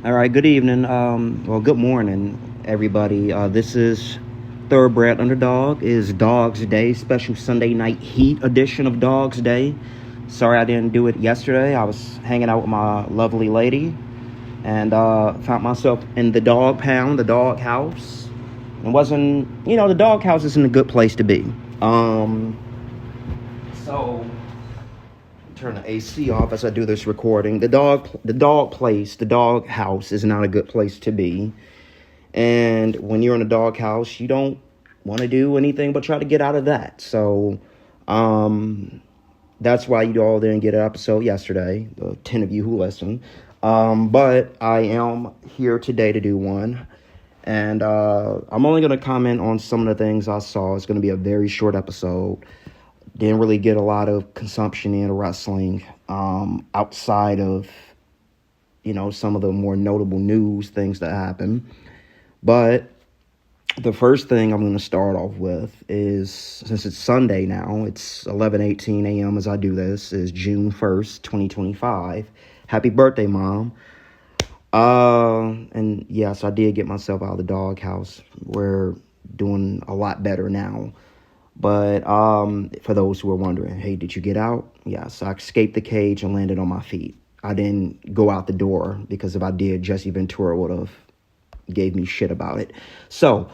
All right, good evening. Good morning, everybody. This is Thoroughbred Underdog. Is Dogs Day, special Sunday night heat edition of Dogs Day. Sorry I didn't do it yesterday. I was hanging out with my lovely lady and found myself in the dog pound, the dog house. It wasn't, the dog house isn't a good place to be. Um, so turn the AC off as I do this recording. The dog place, the dog house is not a good place to be. And when you're in a dog house, you don't want to do anything but try to get out of that. So, that's why you all didn't get an episode yesterday, the 10 of you who listen. But I am here today to do one. And I'm only going to comment on some of the things I saw. It's going to be a very short episode. Didn't really get a lot of consumption in wrestling outside of, some of the more notable news things that happen. But the first thing I'm going to start off with is, since it's Sunday now, it's 11:18 a.m. as I do this, is June 1st, 2025. Happy birthday, Mom. And yes, I did get myself out of the doghouse. We're doing a lot better now. But for those who are wondering, hey, did you get out? Yes, I escaped the cage and landed on my feet. I didn't go out the door because if I did, Jesse Ventura would have gave me shit about it. So,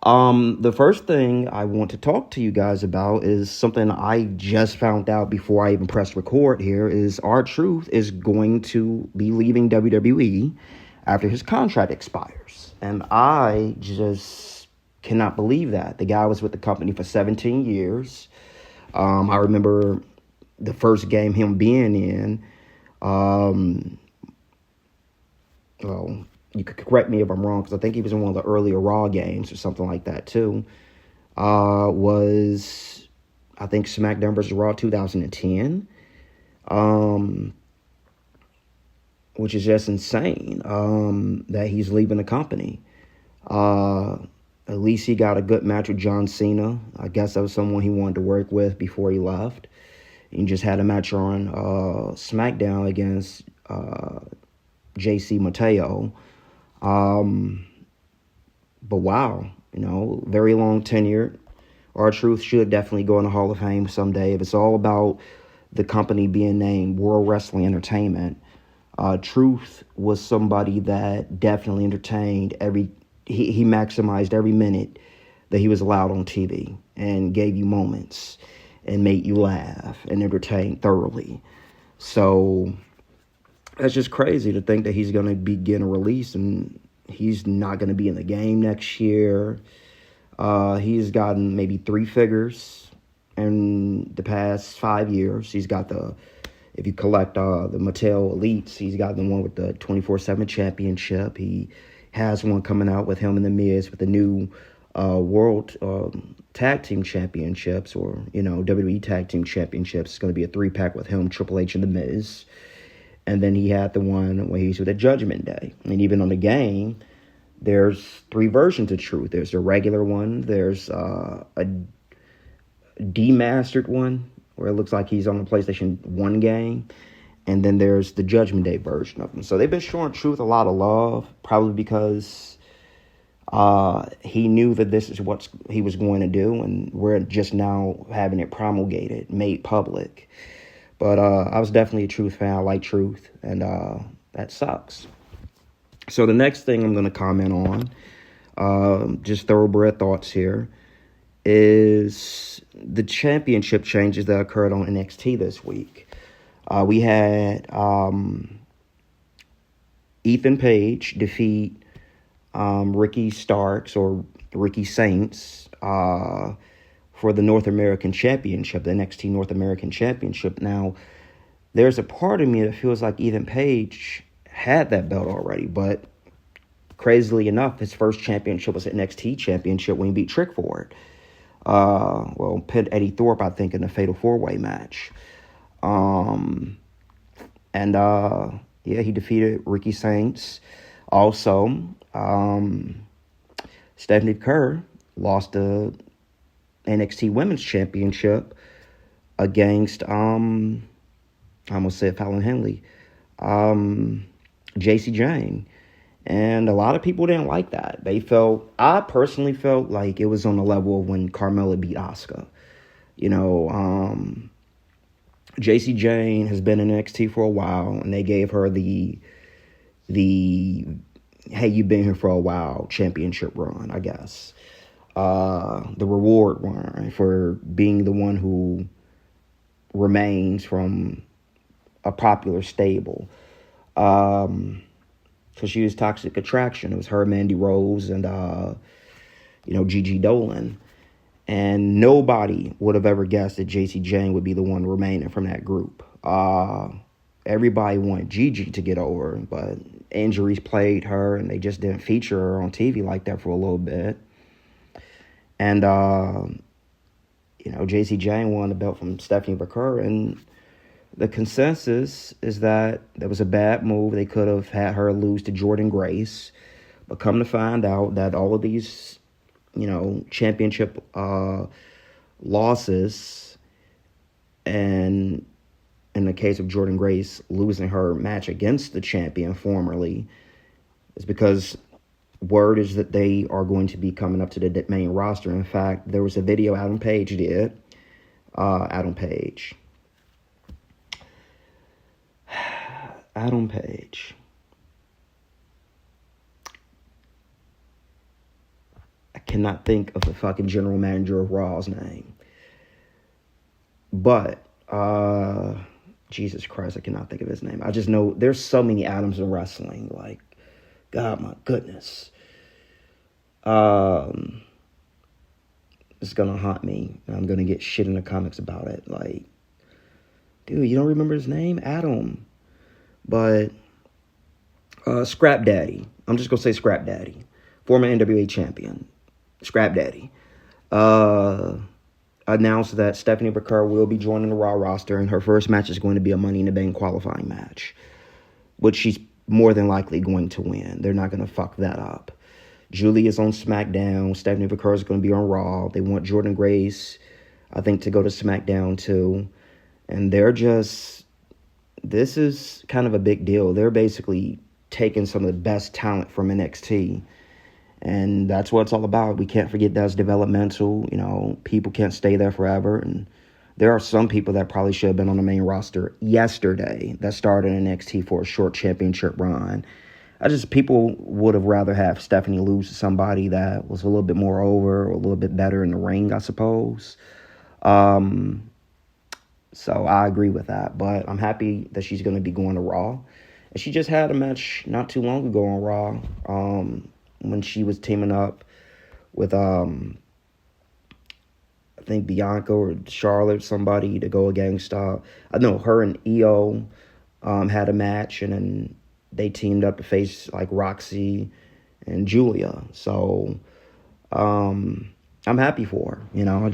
the first thing I want to talk to you guys about is something I just found out before I even pressed record here is R-Truth is going to be leaving WWE after his contract expires. And I just cannot believe that. The guy was with the company for 17 years. I remember the first game him being in. Well, you could correct me if I'm wrong, because I think he was in one of the earlier Raw games or something like that too. Was, I think, SmackDown vs. Raw 2010, which is just insane that he's leaving the company. At least he got a good match with John Cena. I guess that was someone he wanted to work with before he left. He just had a match on SmackDown against JC Mateo. But wow, very long tenure. R-Truth should definitely go in the Hall of Fame someday. If it's all about the company being named World Wrestling Entertainment, Truth was somebody that definitely entertained he maximized every minute that he was allowed on TV and gave you moments and made you laugh and entertain thoroughly. So that's just crazy to think that he's going to be getting released and he's not going to be in the game next year. He's gotten maybe 3 figures in the past 5 years. He's got if you collect the Mattel Elites, he's got the one with the 24/7 championship. He has one coming out with him and The Miz with the new World Tag Team Championships, or, WWE Tag Team Championships. It's going to be a 3-pack with him, Triple H, and The Miz. And then he had the one where he's with the Judgment Day. And even on the game, there's 3 versions of Truth. There's a regular one. There's a demastered one where it looks like he's on the PlayStation 1 game. And then there's the Judgment Day version of him. So they've been showing Truth a lot of love, probably because he knew that this is what he was going to do. And we're just now having it promulgated, made public. But I was definitely a Truth fan. I like Truth, and that sucks. So the next thing I'm going to comment on, just thoroughbred thoughts here, is the championship changes that occurred on NXT this week. We had Ethan Page defeat Ricky Starks, or Ricky Saints, for the North American Championship, the NXT North American Championship. Now, there's a part of me that feels like Ethan Page had that belt already, but crazily enough, his first championship was an NXT Championship when he beat Trick for it. Pinned Eddie Thorpe, I think, in a Fatal 4-Way match. He defeated Ricky Saints. Also, Stephanie Kerr lost the NXT Women's Championship against, I almost said Fallon Henley, JC Jane. And a lot of people didn't like that. I personally felt like it was on the level of when Carmella beat Asuka. Jacy Jayne has been in NXT for a while, and they gave her the hey, you've been here for a while championship run, I guess. The reward run for being the one who remains from a popular stable. Because she was Toxic Attraction. It was her, Mandy Rose, and Gigi Dolan. And nobody would have ever guessed that Jacy Jayne would be the one remaining from that group. Everybody wanted Gigi to get over, but injuries plagued her, and they just didn't feature her on TV like that for a little bit. And, Jacy Jayne won the belt from Stephanie Baker, and the consensus is that that was a bad move. They could have had her lose to Jordynne Grace, but come to find out that all of these, championship losses, and in the case of Jordynne Grace losing her match against the champion formerly, is because word is that they are going to be coming up to the main roster. In fact, there was a video Adam Page did. Adam Page. I cannot think of the fucking general manager of Raw's name. But, Jesus Christ, I cannot think of his name. I just know there's so many Adams in wrestling. Like, God, my goodness. It's gonna haunt me. I'm gonna get shit in the comics about it. Like, dude, you don't remember his name? Adam. But, Scrap Daddy. I'm just gonna say Scrap Daddy. Former NWA champion. Scrap Daddy. Announced that Stephanie Baker will be joining the Raw roster, and her first match is going to be a Money in the Bank qualifying match, which she's more than likely going to win. They're not going to fuck that up. Julie is on SmackDown. Stephanie Baker is going to be on Raw. They want Jordynne Grace, I think, to go to SmackDown too. And this is kind of a big deal. They're basically taking some of the best talent from NXT. And that's what it's all about. We can't forget that's developmental. People can't stay there forever. And there are some people that probably should have been on the main roster yesterday that started in NXT for a short championship run. People would have rather have Stephanie lose to somebody that was a little bit more over or a little bit better in the ring, I suppose. So I agree with that. But I'm happy that she's going to be going to Raw. And she just had a match not too long ago on Raw. When she was teaming up with, I think Bianca or Charlotte, somebody to go against, I know her and Io had a match, and then they teamed up to face like Roxy and Julia. So I'm happy for her.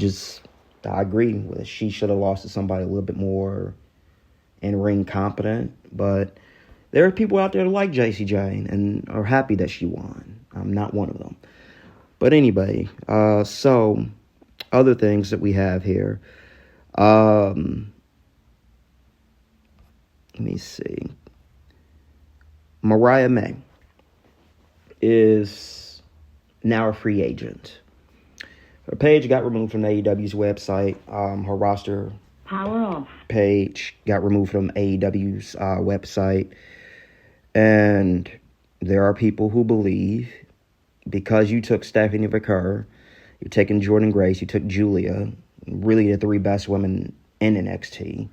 I agree with it. She should have lost to somebody a little bit more in-ring competent, but there are people out there that like Jacy Jayne and are happy that she won. I'm not one of them. But anyway, so other things that we have here. Let me see. Mariah May is now a free agent. Her page got removed from AEW's website. Her roster power off page got removed from AEW's website. And there are people who believe because you took Stephanie Baker, you're taking Jordynne Grace, you took Julia, really the three best women in NXT.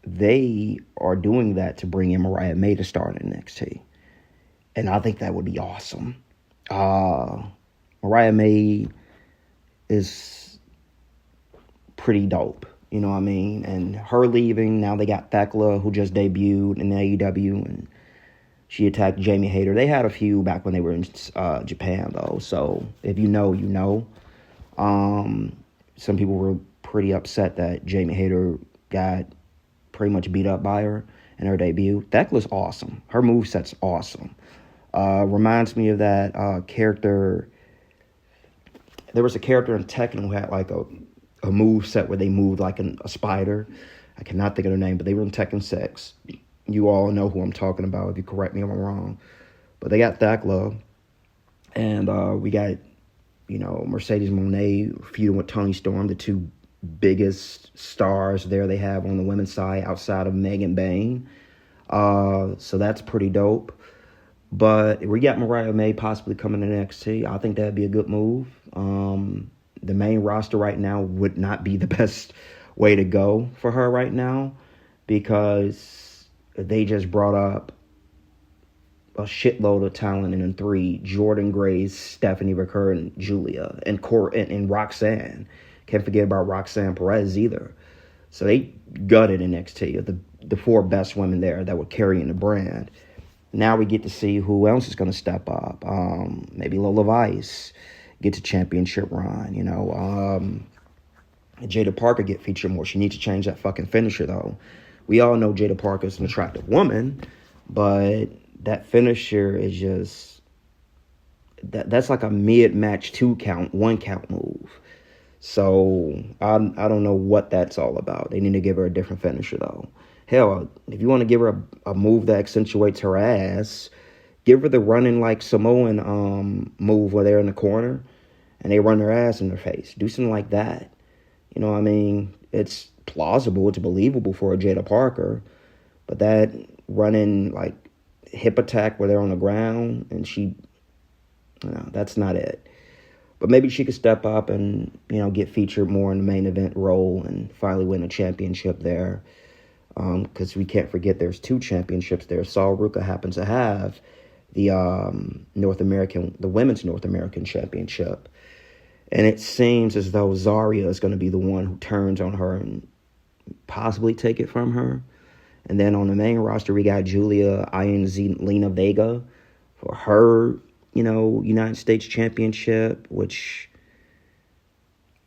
They are doing that to bring in Mariah May to start in NXT. And I think that would be awesome. Mariah May is pretty dope. You know what I mean? And her leaving, now they got Thekla, who just debuted in AEW, and she attacked Jamie Hayter. They had a few back when they were in Japan, though. So if you know, you know. Some people were pretty upset that Jamie Hayter got pretty much beat up by her in her debut. Thekla's awesome. Her moveset's awesome. Reminds me of that character. There was a character in Tekken who had like a move set where they moved like a spider. I cannot think of their name, but they were in Tekken 6. You all know who I'm talking about. If you correct me if I'm wrong, but they got Thekla, and we got Mercedes Moné feuding with Toni Storm, the two biggest stars there they have on the women's side outside of Megan Bayne. So that's pretty dope. But we got Mariah May possibly coming to NXT. I think that'd be a good move. The main roster right now would not be the best way to go for her right now, because they just brought up a shitload of talent in three: Jordan Grace, Stephanie McCurry, and Julia, and Roxanne. Can't forget about Roxanne Perez either. So they gutted NXT, the four best women there that were carrying the brand. Now we get to see who else is going to step up. Maybe Lola Vice gets a championship run. Jada Parker get featured more. She needs to change that fucking finisher, though. We all know Jada Parker is an attractive woman, but that finisher is just... That's like a mid-match 2-count, 1-count move. So I don't know what that's all about. They need to give her a different finisher, though. Hell, if you want to give her a move that accentuates her ass, give her the running like Samoan move where they're in the corner and they run their ass in their face. Do something like that. You know what I mean? It's plausible. It's believable for a Jada Parker. But that running like hip attack where they're on the ground and that's not it. But maybe she could step up and, get featured more in the main event role and finally win a championship there. Because we can't forget there's 2 championships there. Sol Ruka happens to have the women's North American championship. And it seems as though Zarya is going to be the one who turns on her and possibly take it from her. And then on the main roster, we got Julia Lena Vega for her, United States Championship, which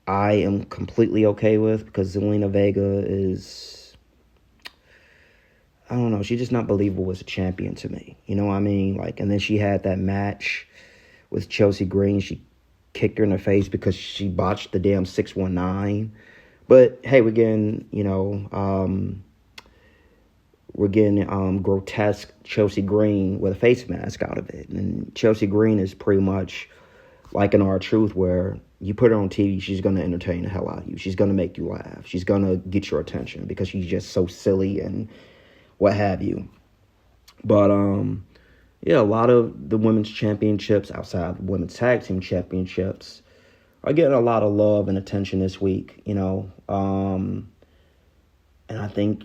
I am completely okay with, because Zelina Vega is, I don't know, she's just not believable as a champion to me. You know what I mean? And then she had that match with Chelsea Green. She kicked her in the face because she botched the damn 619. But hey, we're getting grotesque Chelsea Green with a face mask out of it. And Chelsea Green is pretty much like an R-Truth, where you put her on TV, she's going to entertain the hell out of you. She's going to make you laugh. She's going to get your attention because she's just so silly and what have you. But, a lot of the women's championships outside of the women's tag team championships are getting a lot of love and attention this week, and I think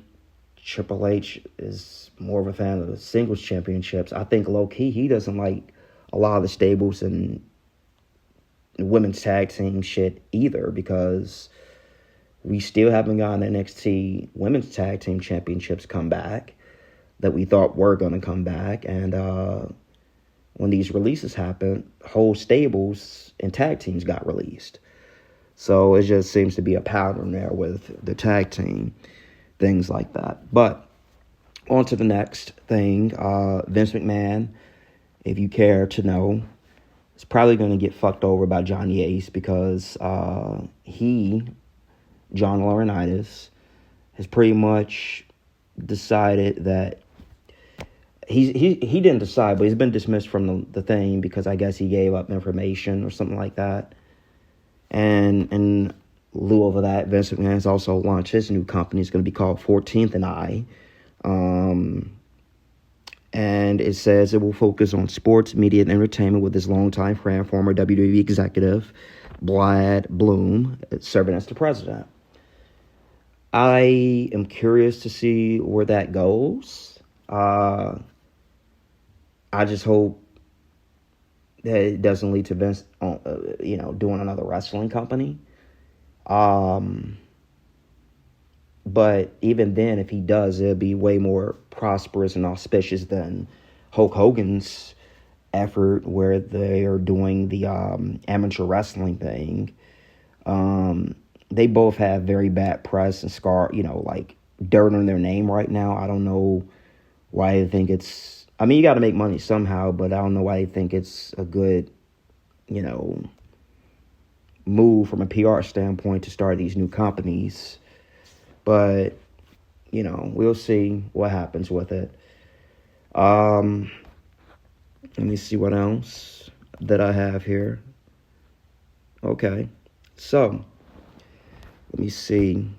Triple H is more of a fan of the singles championships. I think low-key he doesn't like a lot of the stables and women's tag team shit either, because we still haven't gotten NXT women's tag team championships come back that we thought were going to come back. And when these releases happened, whole stables and tag teams got released. So it just seems to be a pattern there with the tag team, things like that. But on to the next thing. Vince McMahon, if you care to know, is probably going to get fucked over by Johnny Ace, because John Laurinaitis, has pretty much decided that he didn't decide, but he's been dismissed from the thing because I guess he gave up information or something like that. And in lieu of that, Vince McMahon has also launched his new company. It's going to be called 14th and I. And it says it will focus on sports, media, and entertainment with his longtime friend, former WWE executive Brad Bloom, serving as the president. I am curious to see where that goes. I just hope that it doesn't lead to Vince, doing another wrestling company. But even then, if he does, it'll be way more prosperous and auspicious than Hulk Hogan's effort, where they are doing the amateur wrestling thing. They both have very bad press and dirt on their name right now. I don't know why they think it's... I mean, you got to make money somehow, but I don't know why they think it's a good, move from a PR standpoint to start these new companies. But we'll see what happens with it. Let me see what else that I have here. Okay, so let me see.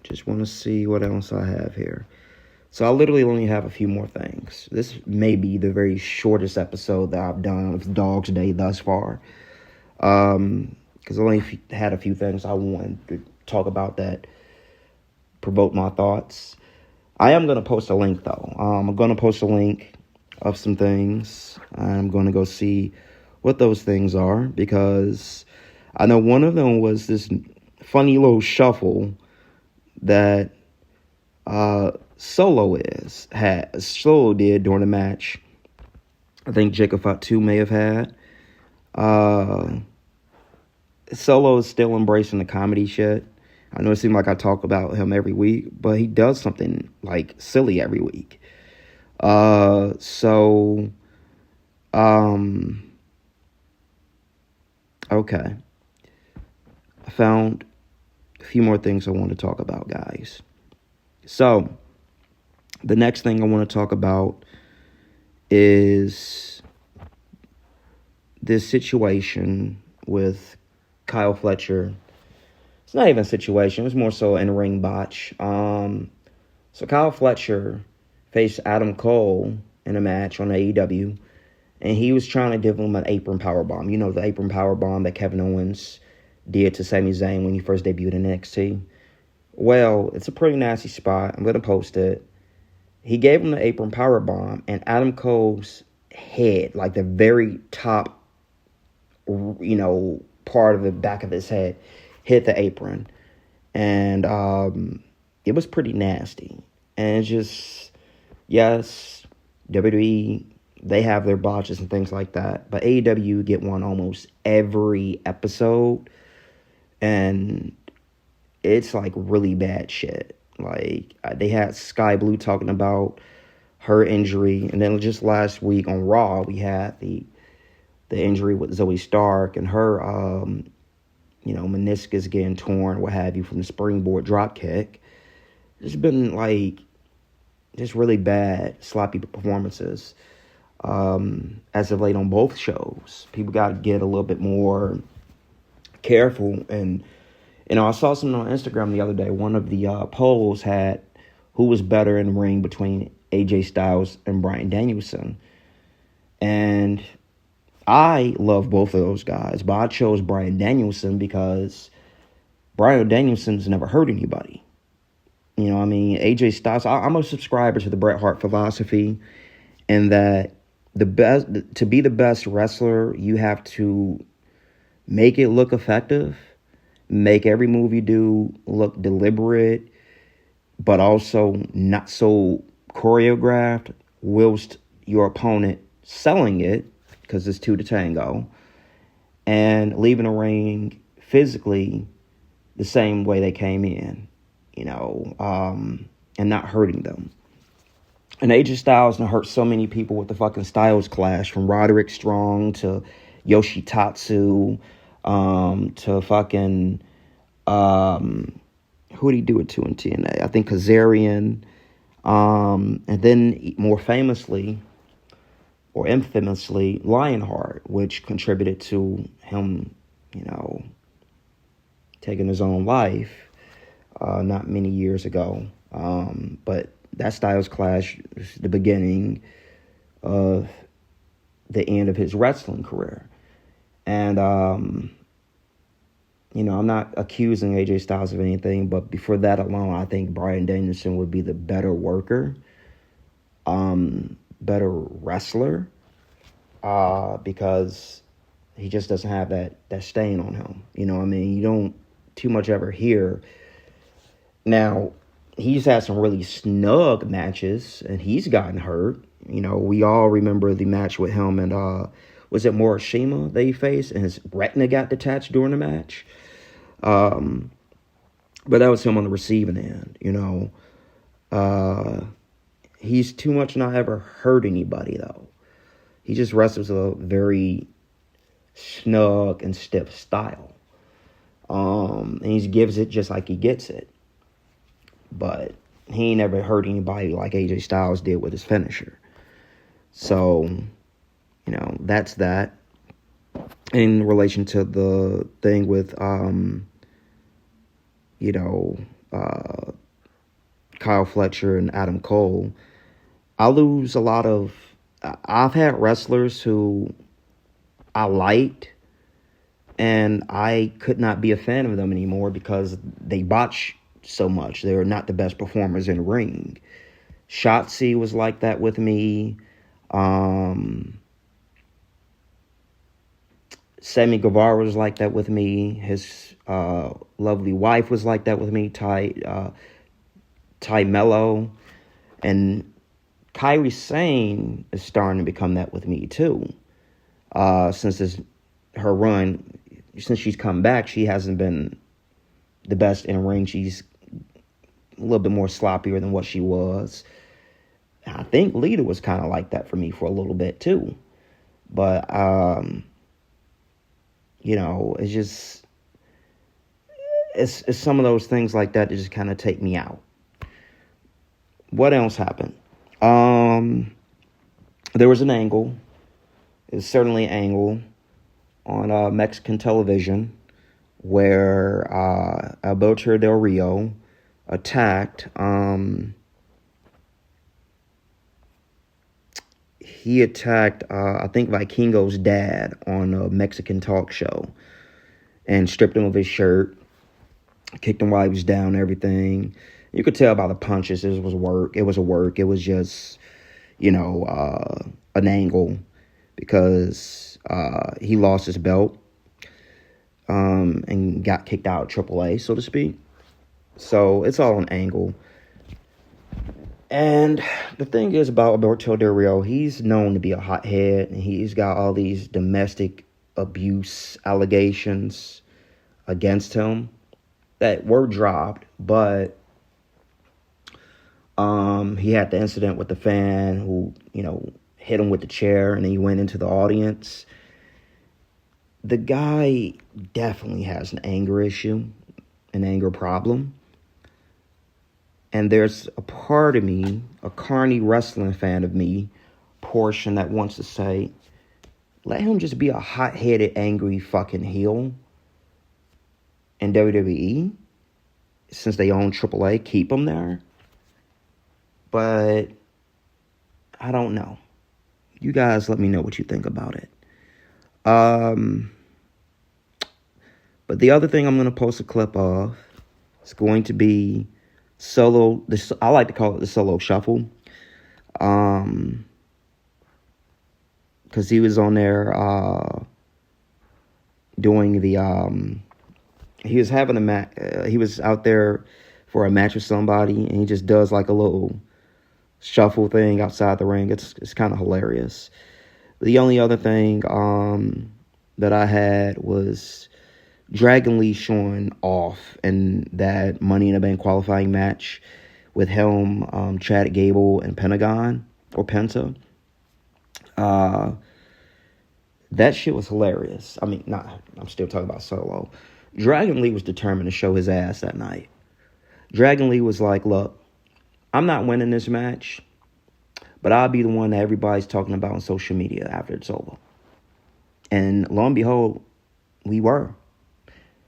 Just want to see what else I have here. So I literally only have a few more things. This may be the very shortest episode that I've done of Dog's Day thus far. Because I only had a few things I wanted to talk about that provoke my thoughts. I am going to post a link, though. I'm going to post a link of some things. I'm going to go see what those things are, because I know one of them was this funny little shuffle that Solo did during the match. I think Jacob Fatu may have had. Solo is still embracing the comedy shit. I know it seems like I talk about him every week, but he does something like silly every week. Okay. I found a few more things I want to talk about, guys. So, the next thing I want to talk about is this situation with Kyle Fletcher. It's not even a situation. It was more so an in-ring botch. So Kyle Fletcher faced Adam Cole in a match on AEW, and he was trying to give him an apron powerbomb. You know, the apron powerbomb that Kevin Owens did to Sami Zayn when he first debuted in NXT. Well, it's a pretty nasty spot. I'm going to post it. He gave him the apron powerbomb, and Adam Cole's head, like the very top, part of the back of his head, hit the apron. And it was pretty nasty. And it's just, yes, WWE, they have their botches and things like that. But AEW get one almost every episode. And it's like really bad shit. Like, they had Sky Blue talking about her injury. And then just last week on Raw, we had the injury with Zoe Stark and her, meniscus getting torn, what have you, from the springboard drop kick. It's been like just really bad, sloppy performances as of late on both shows. People got to get a little bit more careful. And, I saw something on Instagram the other day. One of the polls had who was better in the ring between AJ Styles and Bryan Danielson. And I love both of those guys, but I chose Bryan Danielson because Bryan Danielson's never hurt anybody. AJ Styles, I'm a subscriber to the Bret Hart philosophy, in that to be the best wrestler, you have to make it look effective, make every move you do look deliberate, but also not so choreographed, whilst your opponent selling it, because it's two to tango, and leaving the ring physically the same way they came in, and not hurting them. And AJ Styles hurt so many people with the fucking Styles Clash, from Roderick Strong to Yoshitatsu, to fucking, who did he do it to in TNA? I think Kazarian, and then more famously, or infamously, Lionheart, which contributed to him, taking his own life not many years ago. But that Styles Clash is the beginning of the end of his wrestling career. And, I'm not accusing AJ Styles of anything, but before that alone, I think Bryan Danielson would be the better worker, better wrestler, because he just doesn't have that stain on him. You don't too much ever hear. Now, he's had some really snug matches, and he's gotten hurt. We all remember the match with him and, was it Morishima that he faced, and his retina got detached during the match? But that was him on the receiving end, He's too much not ever hurt anybody, though. He just wrestles a very snug and stiff style. And he gives it just like he gets it. But he ain't never hurt anybody like AJ Styles did with his finisher. So, that's that. In relation to the thing with, Kyle Fletcher and Adam Cole, I've had wrestlers who I liked, and I could not be a fan of them anymore because they botch so much. They're not the best performers in the ring. Shotzi was like that with me. Sammy Guevara was like that with me. His lovely wife was like that with me, Ty Mello. And Kairi Sane is starting to become that with me too. Since she's come back, she hasn't been the best in the ring. She's a little bit more sloppier than what she was. I think Lita was kind of like that for me for a little bit too. But, it's just, it's some of those things like that that just kind of take me out. What else happened? There was an angle. It's certainly an angle on Mexican television where Alberto Del Rio attacked. He attacked, I think, Vikingo's dad on a Mexican talk show and stripped him of his shirt, kicked him while he was down, everything. You could tell by the punches it was work. It was a work. It was just, an angle because he lost his belt and got kicked out of AAA, so to speak. So it's all an angle. And the thing is about Alberto Del Rio, he's known to be a hothead, and he's got all these domestic abuse allegations against him that were dropped, but he had the incident with the fan who, hit him with the chair, and then he went into the audience. The guy definitely has an anger issue, an anger problem. And there's a part of me, a carny wrestling fan of me, portion that wants to say, let him just be a hot-headed, angry fucking heel in WWE. Since they own AAA, keep him there. But I don't know. You guys let me know what you think about it. But the other thing I'm going to post a clip of is going to be solo. I like to call it the solo shuffle. Because he was on there doing the... he was having a match. He was out there for a match with somebody, and he just does like a little shuffle thing outside the ring. It's kind of hilarious. The only other thing that I had was Dragon Lee showing off in that Money in the Bank qualifying match with him, Chad Gable, and Pentagon or Penta. That shit was hilarious. I mean, I'm still talking about Solo. Dragon Lee was determined to show his ass that night. Dragon Lee was like, look, I'm not winning this match, but I'll be the one that everybody's talking about on social media after it's over. And lo and behold, we were.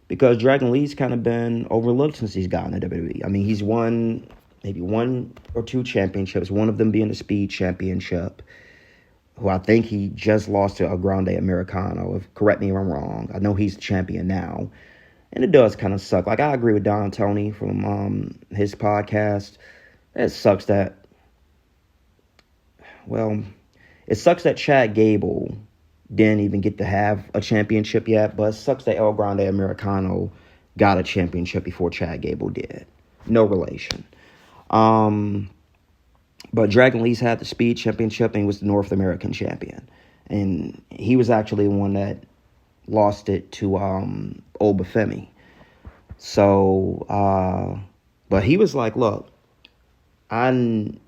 Because Dragon Lee's kind of been overlooked since he's gotten to WWE. I mean, he's won maybe 1 or 2 championships, one of them being the Speed Championship, who I think he just lost to El Grande Americano. Correct me if I'm wrong. I know he's the champion now. And it does kind of suck. Like, I agree with Don Tony from his podcast. It sucks that Chad Gable didn't even get to have a championship yet, but it sucks that El Grande Americano got a championship before Chad Gable did. No relation. But Dragon Lee's had the Speed Championship and he was the North American champion. And he was actually the one that lost it to Obafemi. So, but he was like, look, I've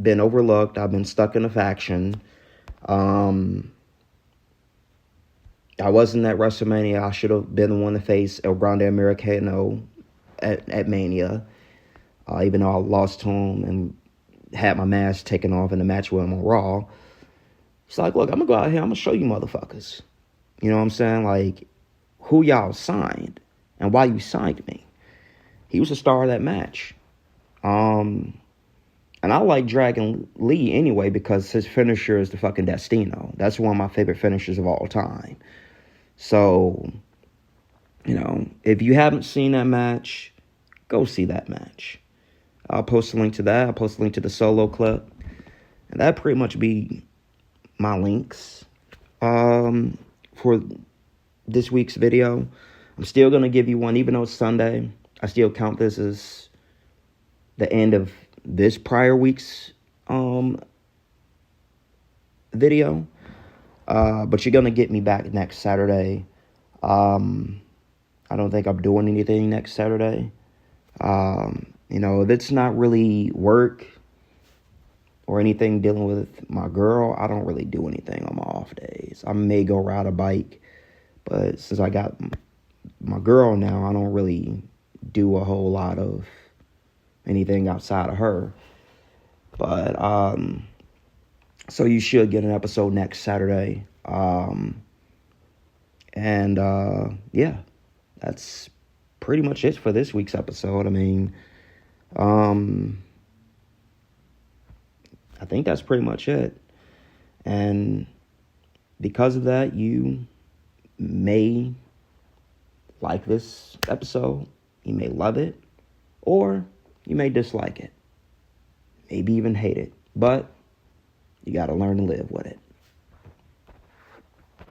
been overlooked. I've been stuck in a faction. I wasn't at WrestleMania. I should have been the one to face El Grande Americano at Mania. Even though I lost to him and had my mask taken off in the match with him on Raw. It's like, look, I'm going to go out here. I'm going to show you motherfuckers. You know what I'm saying? Like, who y'all signed and why you signed me. He was the star of that match. And I like Dragon Lee anyway because his finisher is the fucking Destino. That's one of my favorite finishers of all time. So, you know, if you haven't seen that match, go see that match. I'll post a link to that. I'll post a link to the solo clip. And that pretty much be my links for this week's video. I'm still going to give you one, even though it's Sunday. I still count this as the end of this prior week's video. But you're going to get me back next Saturday. I don't think I'm doing anything next Saturday. You know, if it's not really work or anything dealing with my girl, I don't really do anything on my off days. I may go ride a bike, but since I got my girl now, I don't really do a whole lot of anything outside of her. But, so you should get an episode next Saturday. Yeah, that's pretty much it for this week's episode. I mean, I think that's pretty much it. And because of that, you may like this episode, you may love it, or you may dislike it, maybe even hate it, but you got to learn to live with it.